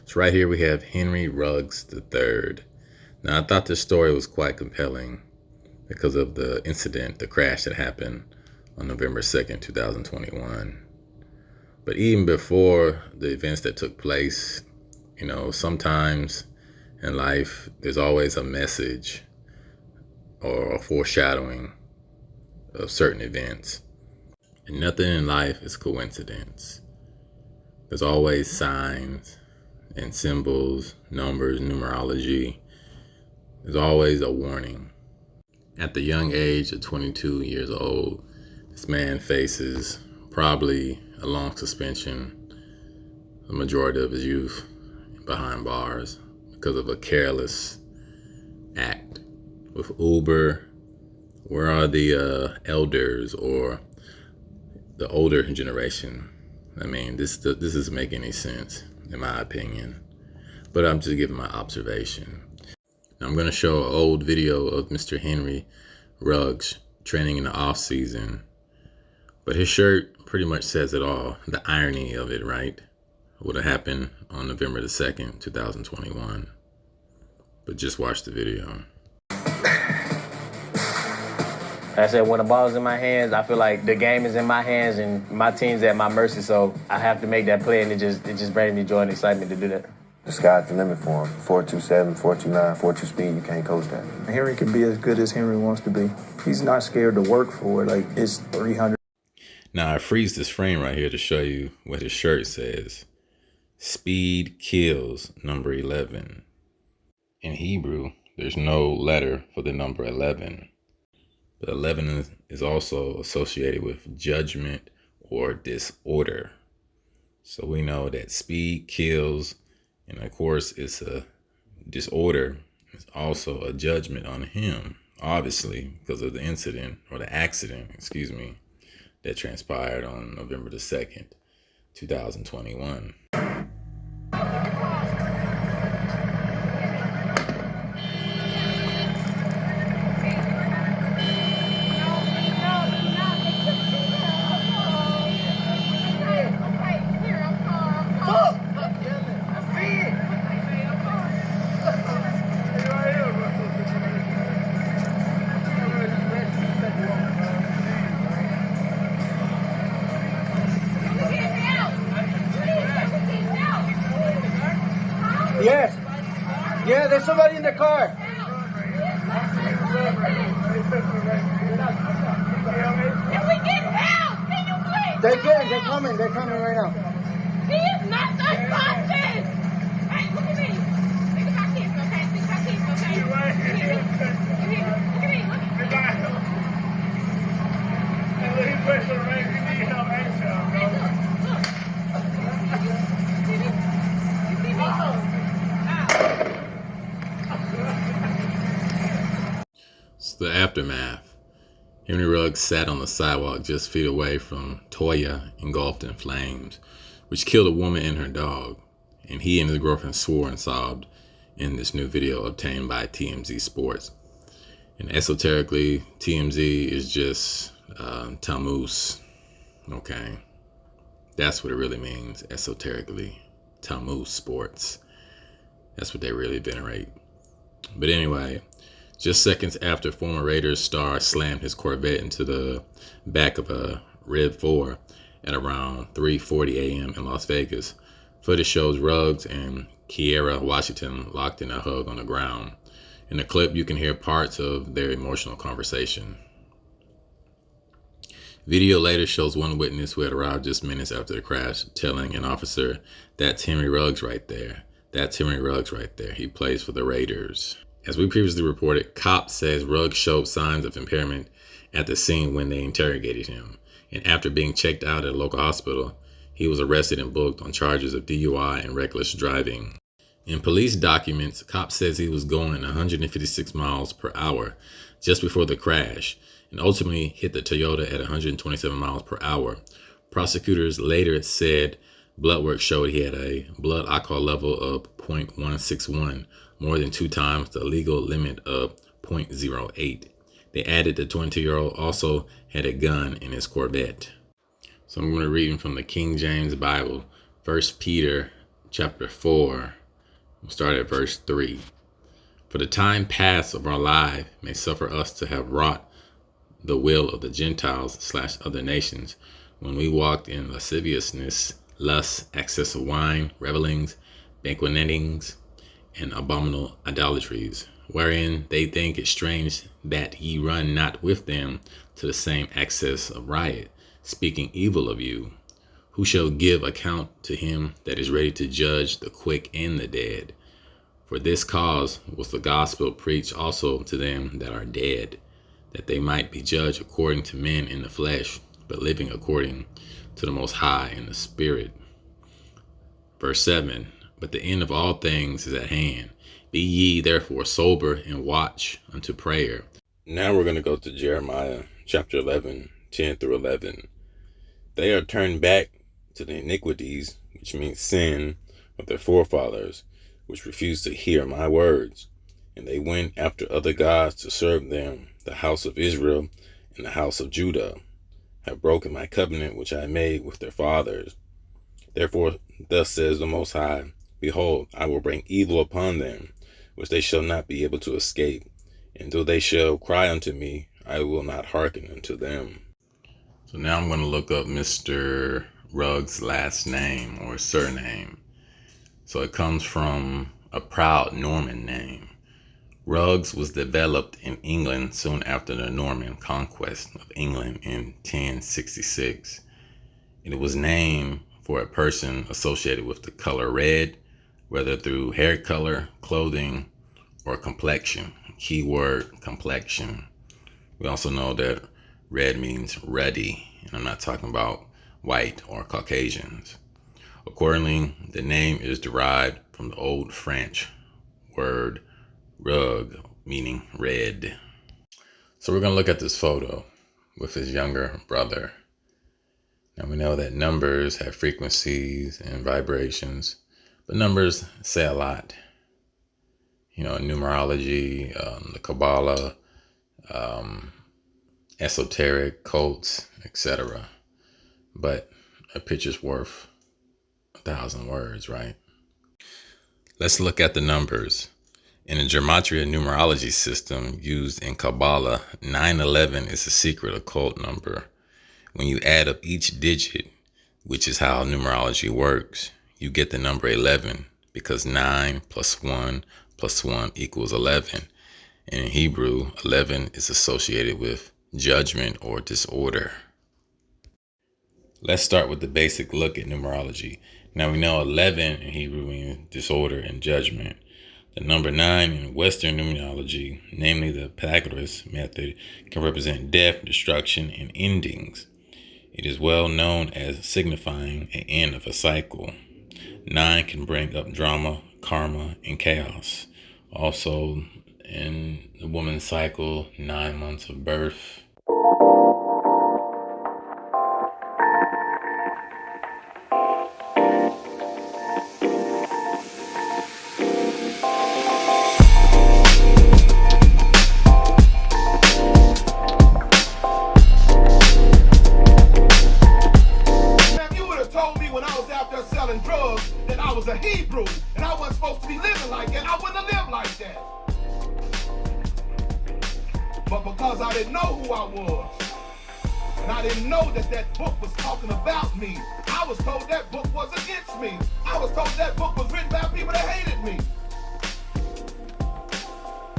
So right here we have Henry Ruggs III. Now I thought this story was quite compelling because of the incident, the crash that happened on November 2nd, 2021. But even before the events that took place, you know, sometimes in life, there's always a message or a foreshadowing of certain events. And nothing in life is coincidence. There's always signs and symbols, numbers, numerology. There's always a warning. At the young age of 22 years old, this man faces probably a long suspension, the majority of his youth behind bars because of a careless act. With Uber, where are the elders or the older generation? I mean, this doesn't make any sense, in my opinion, but I'm just giving my observation. Now, I'm going to show an old video of Mr. Henry Ruggs training in the off season, but his shirt pretty much says it all. The irony of it, right? Would have happened on November the 2nd, 2021. But just watch the video. I said, when the ball's in my hands, I feel like the game is in my hands and my team's at my mercy, so I have to make that play, and it just brings me joy and excitement to do that. The sky's the limit for him. 4.27, 4.29, 4.2 speed, you can't coach that. Henry can be as good as Henry wants to be. He's not scared to work for it. Like, it's 300. Now, I freeze this frame right here to show you what his shirt says. Speed kills, number 11. In Hebrew, there's no letter for the number 11. But 11 is also associated with judgment or disorder. So we know that speed kills, and of course it's a disorder. It's also a judgment on him, obviously, because of the incident or the accident, that transpired on November the 2nd, 2021. Yes. Yeah, there's somebody in the car. If we get help, can you please? They're coming right now. He is not the conscious. Hey, look at me. Think about kids, okay? Think about kids, okay? Look at me. Look at me. Look at me. It's the aftermath. Henry Ruggs sat on the sidewalk just feet away from Toya engulfed in flames, which killed a woman and her dog. And he and his girlfriend swore and sobbed in this new video obtained by TMZ Sports. And esoterically, TMZ is just Tammuz. Okay, that's what it really means, esoterically. Tammuz Sports. That's what they really venerate. But anyway, just seconds after former Raiders star slammed his Corvette into the back of a Red 4 at around 3:40 a.m. in Las Vegas, footage shows Ruggs and Kiera Washington locked in a hug on the ground. In the clip, you can hear parts of their emotional conversation. Video later shows one witness who had arrived just minutes after the crash telling an officer, "That's Henry Ruggs right there. That's Henry Ruggs right there. He plays for the Raiders." As we previously reported, cops says Ruggs showed signs of impairment at the scene when they interrogated him. And after being checked out at a local hospital, he was arrested and booked on charges of DUI and reckless driving. In police documents, cops says he was going 156 miles per hour just before the crash and ultimately hit the Toyota at 127 miles per hour. Prosecutors later said blood work showed he had a blood alcohol level of 0.161, more than 2 times the legal limit of 0.08. They added the 22-year-old also had a gun in his Corvette. So I'm going to read from the King James Bible, 1 Peter chapter 4. We'll start at verse 3. For the time past of our life may suffer us to have wrought the will of the Gentiles / other nations, when we walked in lasciviousness, lust, excess of wine, revelings, banquetings, and abominable idolatries, wherein they think it strange that ye run not with them to the same excess of riot, speaking evil of you, who shall give account to him that is ready to judge the quick and the dead. For this cause was the gospel preached also to them that are dead, that they might be judged according to men in the flesh, but living according to the Most High in the Spirit. Verse 7, but the end of all things is at hand. Be ye therefore sober and watch unto prayer. Now we're going to go to Jeremiah chapter 11, 10 through 11. They are turned back to the iniquities, which means sin, of their forefathers, which refused to hear my words. And they went after other gods to serve them. The house of Israel and the house of Judah have broken my covenant which I made with their fathers. Therefore, thus says the Most High, behold, I will bring evil upon them, which they shall not be able to escape. And though they shall cry unto me, I will not hearken unto them. So now I'm going to look up Mr. Ruggs' last name or surname. So it comes from a proud Norman name. Ruggs was developed in England soon after the Norman conquest of England in 1066. It was named for a person associated with the color red, whether through hair color, clothing, or complexion. Keyword complexion. We also know that red means ruddy, and I'm not talking about white or Caucasians. Accordingly, the name is derived from the Old French word rug, meaning red. So we're going to look at this photo with his younger brother. Now we know that numbers have frequencies and vibrations, but numbers say a lot. You know, numerology, the Kabbalah, esoteric, cults, etc. But a picture's worth 1,000 words, right? Let's look at the numbers. In the gematria numerology system used in Kabbalah, 911 is a secret occult number. When you add up each digit, which is how numerology works, you get the number 11 because 9 plus 1 plus 1 equals 11. And in Hebrew, 11 is associated with judgment or disorder. Let's start with the basic look at numerology. Now we know 11 in Hebrew means disorder and judgment. The number 9 in Western numerology, namely the Pythagoras method, can represent death, destruction, and endings. It is well known as signifying an end of a cycle. 9 can bring up drama, karma, and chaos. Also, in the woman's cycle, 9 months of birth. Drugs, that I was a Hebrew and I wasn't supposed to be living like that. I wouldn't have lived like that. But because I didn't know who I was, and I didn't know that that book was talking about me, I was told that book was against me. I was told that book was written by people that hated me.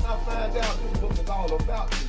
I find out this book is all about me.